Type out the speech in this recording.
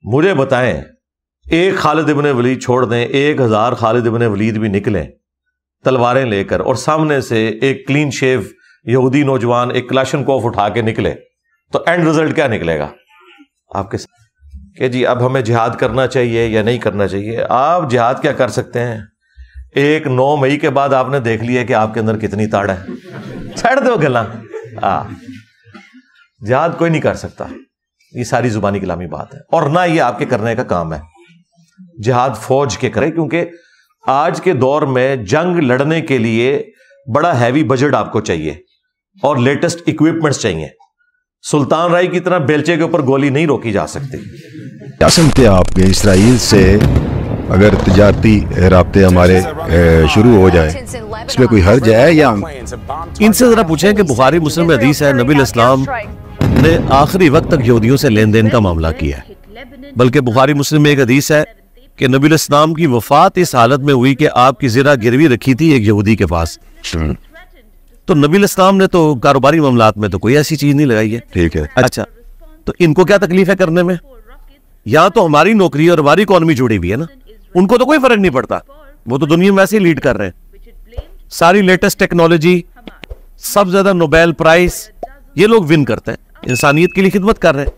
मुझे बताएं, एक खालिद इब्न वलीद छोड़ दें, 1000 खालिद इब्न वलीद भी निकले तलवारें लेकर और सामने से एक क्लीन शेव यहूदी नौजवान एक क्लाशनकोफ उठा के निकले, तो एंड रिजल्ट क्या निकलेगा आपके साथ? कि जी अब हमें जिहाद करना चाहिए या नहीं करना चाहिए। आप जिहाद क्या कर सकते हैं? एक 9 मई के बाद आपने देख लिया कि आपके अंदर कितनी ताड़ है। छड़ दो गला, जिहाद कोई नहीं कर सकता। ये सारी जुबानी कलामी बात है और ना ये आपके करने का काम है। जिहाद फौज के करे, क्योंकि आज के दौर में जंग लड़ने के लिए बड़ा हैवी बजट आपको चाहिए और लेटेस्ट इक्विपमेंट्स चाहिए। सुल्तान राय की तरह बेलचे के ऊपर गोली नहीं रोकी जा सकती। क्या समझते हैं आप इसराइल से अगर तिजारती राब्ते हमारे शुरू हो जाए, इसमें कोई हर्ज है या? इनसे जरा पूछें कि बुखारी मुस्लिम में हदीस है, नबी इस्लाम ने आखिरी वक्त तक यहूदियों से लेन देन का मामला किया है। बल्कि बुखारी मुस्लिम में एक हदीस है कि नबी इस्लाम की वफात इस हालत में हुई कि आपकी ज़रा गिरवी रखी थी एक यहूदी के पास। तो नबी इस्लाम ने तो कारोबारी मामलात में तो कोई ऐसी चीज नहीं लगाई है। ठीक है, अच्छा, तो इनको क्या तकलीफ है करने में? यहाँ तो हमारी नौकरी और हमारी इकोनॉमी जुड़ी हुई है ना, उनको तो कोई फर्क नहीं पड़ता। वो तो दुनिया में ऐसे ही लीड कर रहे हैं, सारी लेटेस्ट टेक्नोलॉजी, सबसे ज्यादा नोबेल प्राइज ये लोग विन करते हैं, इंसानियत के लिए खिदमत कर रहे हैं।